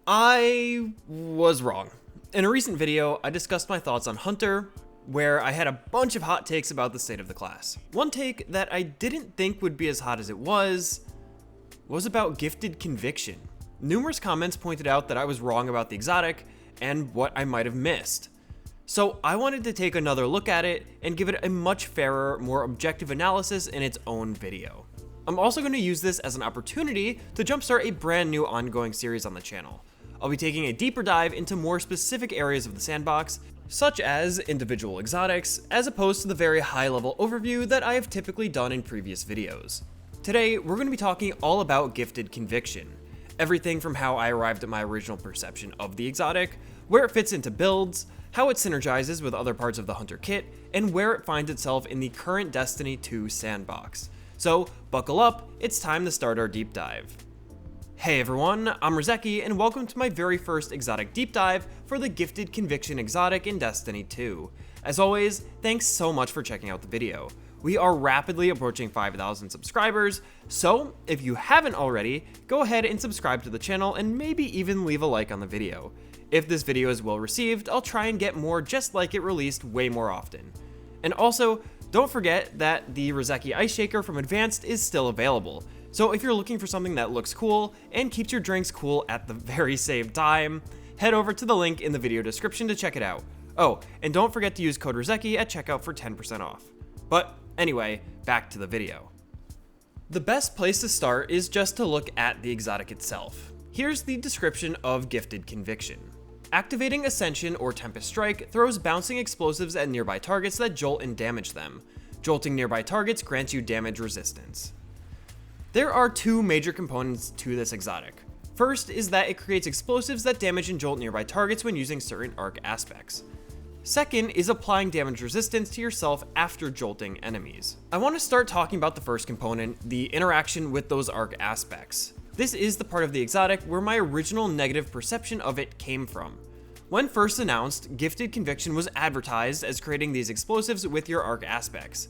I was wrong. In a recent video, I discussed my thoughts on Hunter, where I had a bunch of hot takes about the state of the class. One take that I didn't think would be as hot as it was about Gifted Conviction. Numerous comments pointed out that I was wrong about the exotic and what I might have missed. So I wanted to take another look at it and give it a much fairer, more objective analysis in its own video. I'm also going to use this as an opportunity to jumpstart a brand new ongoing series on the channel. I'll be taking a deeper dive into more specific areas of the sandbox, such as individual exotics, as opposed to the very high-level overview that I have typically done in previous videos. Today, we're going to be talking all about Gifted Conviction. Everything from how I arrived at my original perception of the exotic, where it fits into builds, how it synergizes with other parts of the Hunter kit, and where it finds itself in the current Destiny 2 sandbox. So, buckle up, it's time to start our deep dive. Hey everyone, I'm Rizeki, and welcome to my very first exotic deep dive for the Gifted Conviction exotic in Destiny 2. As always, thanks so much for checking out the video. We are rapidly approaching 5,000 subscribers, so if you haven't already, go ahead and subscribe to the channel and maybe even leave a like on the video. If this video is well received, I'll try and get more just like it released way more often. And also, don't forget that the Rizeki Ice Shaker from Advanced is still available. So if you're looking for something that looks cool and keeps your drinks cool at the very same time, head over to the link in the video description to check it out. Oh, and don't forget to use code Rizeki at checkout for 10% off. But anyway, back to the video. The best place to start is just to look at the exotic itself. Here's the description of Gifted Conviction. Activating Ascension or Tempest Strike throws bouncing explosives at nearby targets that jolt and damage them. Jolting nearby targets grants you damage resistance. There are two major components to this exotic. First is that it creates explosives that damage and jolt nearby targets when using certain arc aspects. Second is applying damage resistance to yourself after jolting enemies. I want to start talking about the first component, the interaction with those arc aspects. This is the part of the exotic where my original negative perception of it came from. When first announced, Gifted Conviction was advertised as creating these explosives with your arc aspects.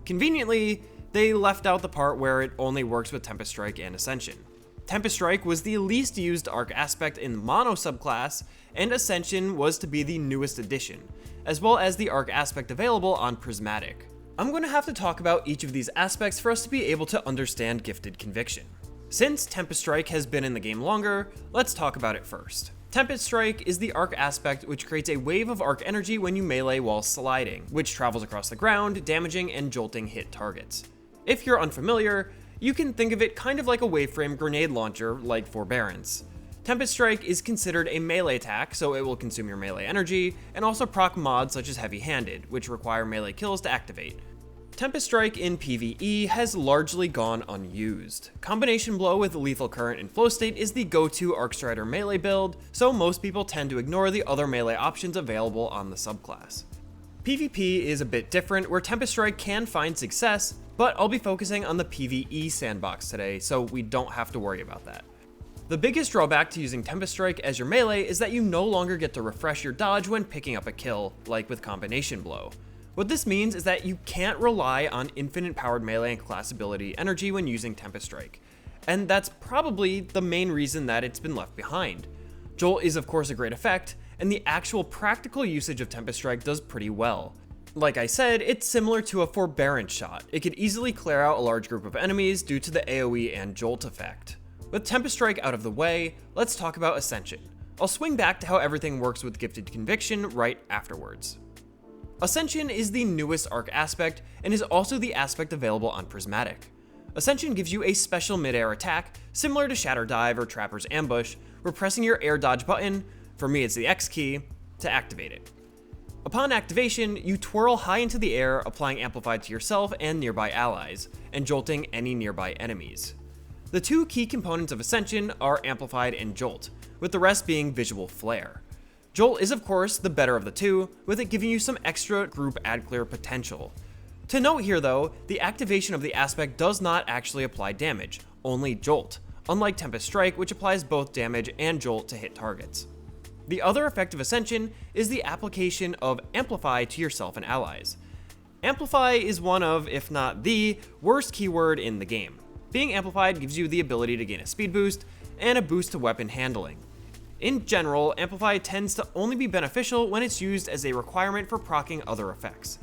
Conveniently, they left out the part where it only works with Tempest Strike and Ascension. Tempest Strike was the least used arc aspect in the Mono subclass, and Ascension was to be the newest addition, as well as the arc aspect available on Prismatic. I'm going to have to talk about each of these aspects for us to be able to understand Gifted Conviction. Since Tempest Strike has been in the game longer, let's talk about it first. Tempest Strike is the arc aspect which creates a wave of arc energy when you melee while sliding, which travels across the ground, damaging and jolting hit targets. If you're unfamiliar, you can think of it kind of like a waveframe grenade launcher like Forbearance. Tempest Strike is considered a melee attack, so it will consume your melee energy, and also proc mods such as Heavy Handed, which require melee kills to activate. Tempest Strike in PvE has largely gone unused. Combination Blow with Lethal Current and Flow State is the go-to Arcstrider melee build, so most people tend to ignore the other melee options available on the subclass. PvP is a bit different, where Tempest Strike can find success, but I'll be focusing on the PvE sandbox today, so we don't have to worry about that. The biggest drawback to using Tempest Strike as your melee is that you no longer get to refresh your dodge when picking up a kill, like with Combination Blow. What this means is that you can't rely on infinite powered melee and class ability energy when using Tempest Strike, and that's probably the main reason that it's been left behind. Jolt is of course a great effect, and the actual practical usage of Tempest Strike does pretty well. Like I said, it's similar to a Forbearance shot. It could easily clear out a large group of enemies due to the AoE and Jolt effect. With Tempest Strike out of the way, let's talk about Ascension. I'll swing back to how everything works with Gifted Conviction right afterwards. Ascension is the newest arc aspect and is also the aspect available on Prismatic. Ascension gives you a special mid-air attack similar to Shatter Dive or Trapper's Ambush, where pressing your air dodge button, for me it's the X key, to activate it. Upon activation, you twirl high into the air, applying Amplified to yourself and nearby allies, and jolting any nearby enemies. The two key components of Ascension are Amplified and Jolt, with the rest being Visual Flare. Jolt is of course the better of the two, with it giving you some extra group ad clear potential. To note here though, the activation of the aspect does not actually apply damage, only Jolt, unlike Tempest Strike, which applies both damage and Jolt to hit targets. The other effect of Ascension is the application of Amplify to yourself and allies. Amplify is one of, if not the, worst keyword in the game. Being amplified gives you the ability to gain a speed boost and a boost to weapon handling. In general, Amplify tends to only be beneficial when it's used as a requirement for proccing other effects.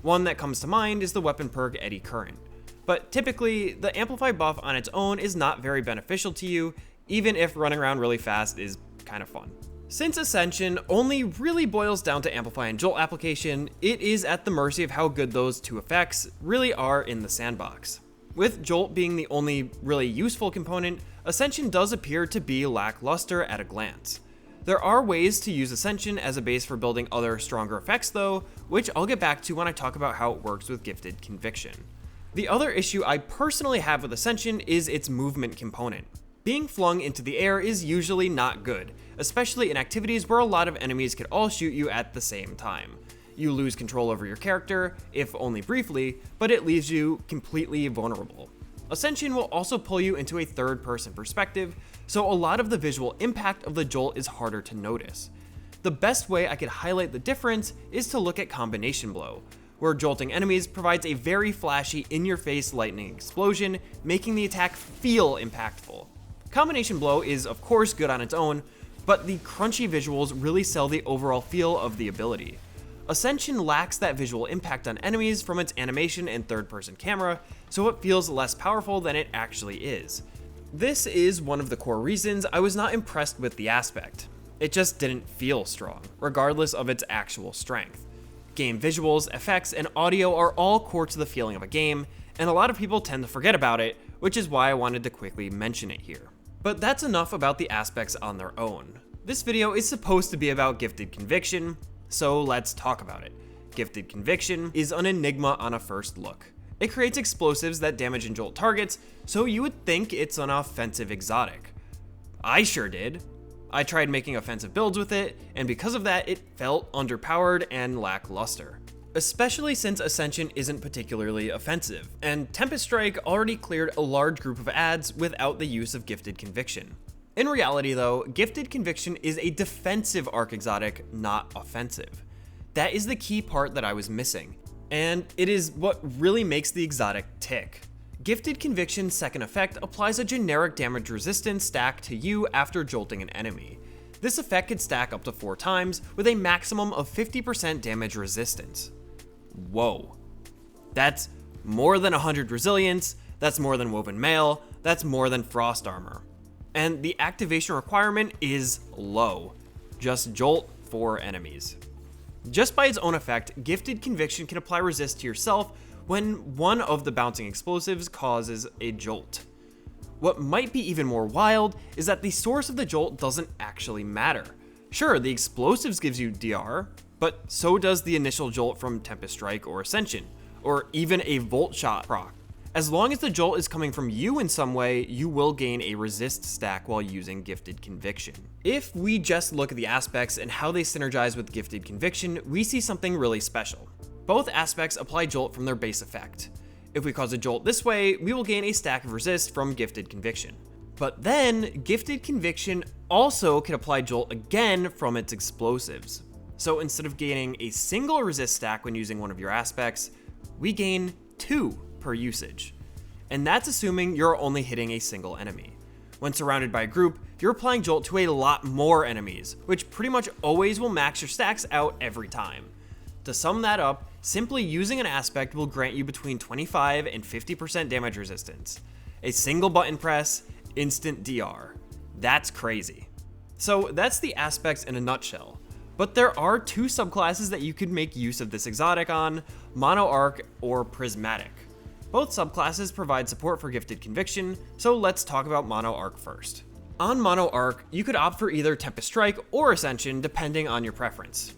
One that comes to mind is the weapon perk Eddy Current. But typically, the Amplify buff on its own is not very beneficial to you, even if running around really fast is kind of fun. Since Ascension only really boils down to Amplify and Jolt application, it is at the mercy of how good those two effects really are in the sandbox. With Jolt being the only really useful component, Ascension does appear to be lackluster at a glance. There are ways to use Ascension as a base for building other stronger effects though, which I'll get back to when I talk about how it works with Gifted Conviction. The other issue I personally have with Ascension is its movement component. Being flung into the air is usually not good, especially in activities where a lot of enemies could all shoot you at the same time. You lose control over your character, if only briefly, but it leaves you completely vulnerable. Ascension will also pull you into a third-person perspective, so a lot of the visual impact of the jolt is harder to notice. The best way I could highlight the difference is to look at Combination Blow, where jolting enemies provides a very flashy in-your-face lightning explosion, making the attack feel impactful. Combination Blow is of course good on its own, but the crunchy visuals really sell the overall feel of the ability. Ascension lacks that visual impact on enemies from its animation and third-person camera, so it feels less powerful than it actually is. This is one of the core reasons I was not impressed with the aspect. It just didn't feel strong, regardless of its actual strength. Game visuals, effects, and audio are all core to the feeling of a game, and a lot of people tend to forget about it, which is why I wanted to quickly mention it here. But that's enough about the aspects on their own. This video is supposed to be about Gifted Conviction, so let's talk about it. Gifted Conviction is an enigma on a first look. It creates explosives that damage and jolt targets, so you would think it's an offensive exotic. I sure did. I tried making offensive builds with it, and because of that, it felt underpowered and lackluster. Especially since Ascension isn't particularly offensive, and Tempest Strike already cleared a large group of ads without the use of Gifted Conviction. In reality though, Gifted Conviction is a defensive arc exotic, not offensive. That is the key part that I was missing, and it is what really makes the exotic tick. Gifted Conviction's second effect applies a generic damage resistance stack to you after jolting an enemy. This effect could stack up to 4 times with a maximum of 50% damage resistance. Whoa. That's more than 100 resilience, that's more than Woven Mail, that's more than Frost Armor. And the activation requirement is low. Just jolt 4 enemies. Just by its own effect, Gifted Conviction can apply resist to yourself when one of the bouncing explosives causes a jolt. What might be even more wild is that the source of the jolt doesn't actually matter. Sure, the explosives gives you DR, but so does the initial jolt from Tempest Strike or Ascension, or even a Volt Shot proc. As long as the jolt is coming from you in some way, you will gain a resist stack while using Gifted Conviction. If we just look at the aspects and how they synergize with Gifted Conviction, we see something really special. Both aspects apply jolt from their base effect. If we cause a jolt this way, we will gain a stack of resist from Gifted Conviction. But then, Gifted Conviction also can apply jolt again from its explosives. So instead of gaining a single resist stack when using one of your aspects, we gain 2 per usage. And that's assuming you're only hitting a single enemy. When surrounded by a group, you're applying jolt to a lot more enemies, which pretty much always will max your stacks out every time. To sum that up, simply using an aspect will grant you between 25 and 50% damage resistance. A single button press, instant DR. That's crazy. So that's the aspects in a nutshell. But there are 2 subclasses that you could make use of this exotic on, Mono Arc or Prismatic. Both subclasses provide support for Gifted Conviction, so let's talk about Mono Arc first. On Mono Arc, you could opt for either Tempest Strike or Ascension depending on your preference.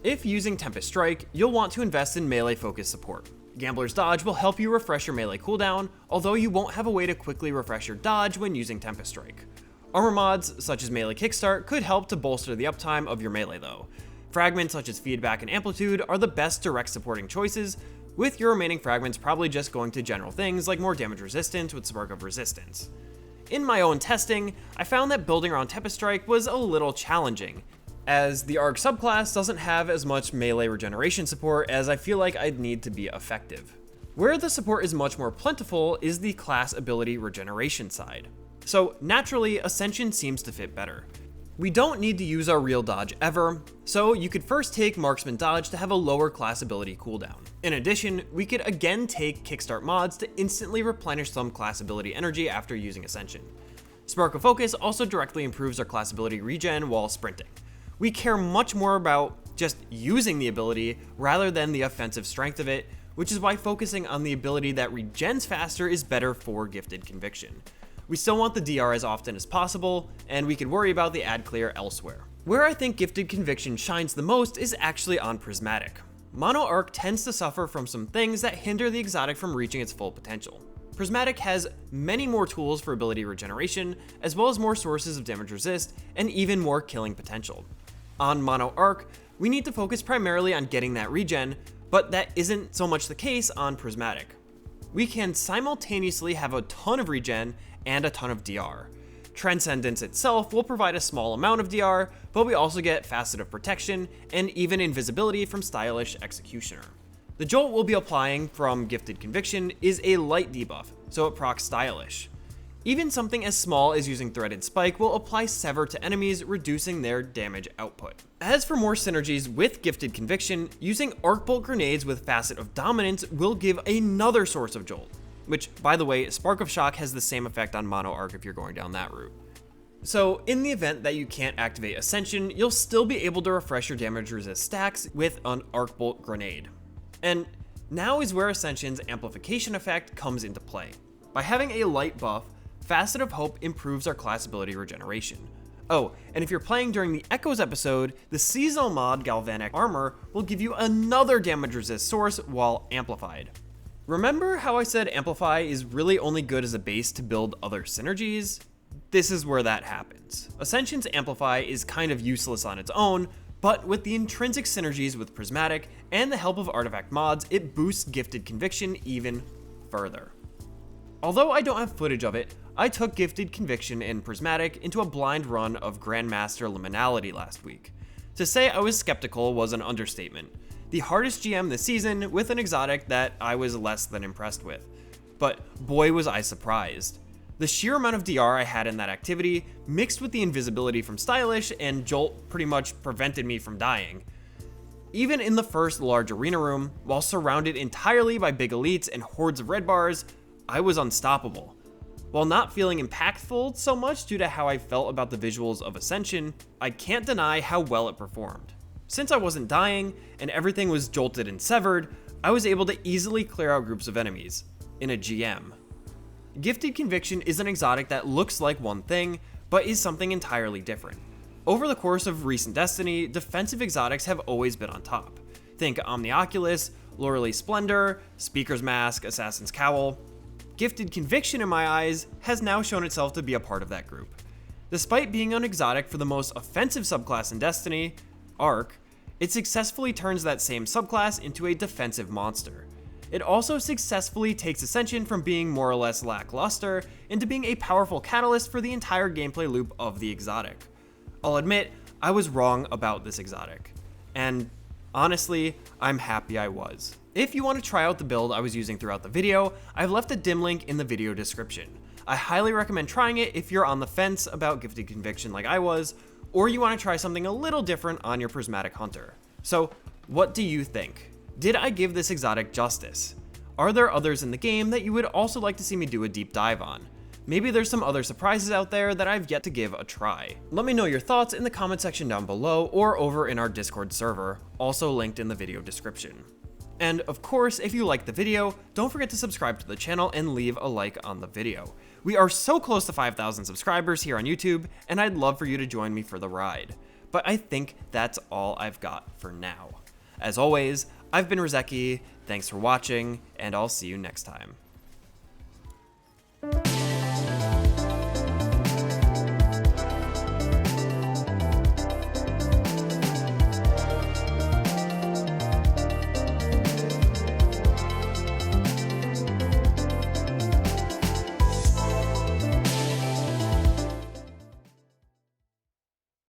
If using Tempest Strike, you'll want to invest in melee focus support. Gambler's Dodge will help you refresh your melee cooldown, although you won't have a way to quickly refresh your dodge when using Tempest Strike. Armor mods, such as Melee Kickstart, could help to bolster the uptime of your melee though. Fragments such as Feedback and Amplitude are the best direct supporting choices, with your remaining fragments probably just going to general things like more damage resistance with Spark of Resistance. In my own testing, I found that building around Tempest Strike was a little challenging, as the Arc subclass doesn't have as much melee regeneration support as I feel like I'd need to be effective. Where the support is much more plentiful is the class ability regeneration side. So naturally, Ascension seems to fit better. We don't need to use our real dodge ever, so you could first take Marksman Dodge to have a lower class ability cooldown. In addition, we could again take Kickstart mods to instantly replenish some class ability energy after using Ascension. Spark of Focus also directly improves our class ability regen while sprinting. We care much more about just using the ability rather than the offensive strength of it, which is why focusing on the ability that regens faster is better for Gifted Conviction. We still want the DR as often as possible, and we could worry about the ad clear elsewhere. Where I think Gifted Conviction shines the most is actually on Prismatic. Mono Arc tends to suffer from some things that hinder the exotic from reaching its full potential. Prismatic has many more tools for ability regeneration, as well as more sources of damage resist, and even more killing potential. On Mono Arc, we need to focus primarily on getting that regen, but that isn't so much the case on Prismatic. We can simultaneously have a ton of regen and a ton of DR. Transcendence itself will provide a small amount of DR, but we also get Facet of Protection and even invisibility from Stylish Executioner. The jolt we'll be applying from Gifted Conviction is a light debuff, so it procs Stylish. Even something as small as using Threaded Spike will apply Sever to enemies, reducing their damage output. As for more synergies with Gifted Conviction, using Arc Bolt grenades with Facet of Dominance will give another source of jolt. Which, by the way, Spark of Shock has the same effect on Mono Arc if you're going down that route. So, in the event that you can't activate Ascension, you'll still be able to refresh your damage resist stacks with an Arc Bolt grenade. And now is where Ascension's amplification effect comes into play. By having a light buff, Facet of Hope improves our class ability regeneration. Oh, and if you're playing during the Echoes episode, the seasonal mod Galvanic Armor will give you another damage resist source while amplified. Remember how I said Amplify is really only good as a base to build other synergies? This is where that happens. Ascension's Amplify is kind of useless on its own, but with the intrinsic synergies with Prismatic and the help of artifact mods, it boosts Gifted Conviction even further. Although I don't have footage of it, I took Gifted Conviction and Prismatic into a blind run of Grandmaster Liminality last week. To say I was skeptical was an understatement. The hardest GM this season with an exotic that I was less than impressed with. But boy was I surprised. The sheer amount of DR I had in that activity, mixed with the invisibility from Stylish and Jolt, pretty much prevented me from dying. Even in the first large arena room, while surrounded entirely by big elites and hordes of red bars, I was unstoppable. While not feeling impactful so much due to how I felt about the visuals of Ascension, I can't deny how well it performed. Since I wasn't dying, and everything was jolted and severed, I was able to easily clear out groups of enemies, in a GM. Gifted Conviction is an exotic that looks like one thing, but is something entirely different. Over the course of recent Destiny, defensive exotics have always been on top. Think Omnioculus, Lorelei Splendor, Speaker's Mask, Assassin's Cowl. Gifted Conviction, in my eyes, has now shown itself to be a part of that group. Despite being an exotic for the most offensive subclass in Destiny, Arc, it successfully turns that same subclass into a defensive monster. It also successfully takes Ascension from being more or less lackluster into being a powerful catalyst for the entire gameplay loop of the exotic. I'll admit, I was wrong about this exotic. And honestly, I'm happy I was. If you want to try out the build I was using throughout the video, I've left a dim link in the video description. I highly recommend trying it if you're on the fence about Gifted Conviction like I was, or you want to try something a little different on your Prismatic Hunter. So, what do you think? Did I give this exotic justice? Are there others in the game that you would also like to see me do a deep dive on? Maybe there's some other surprises out there that I've yet to give a try. Let me know your thoughts in the comment section down below or over in our Discord server, also linked in the video description. And of course, if you liked the video, don't forget to subscribe to the channel and leave a like on the video. We are so close to 5,000 subscribers here on YouTube, and I'd love for you to join me for the ride. But I think that's all I've got for now. As always, I've been Rizeki, thanks for watching, and I'll see you next time.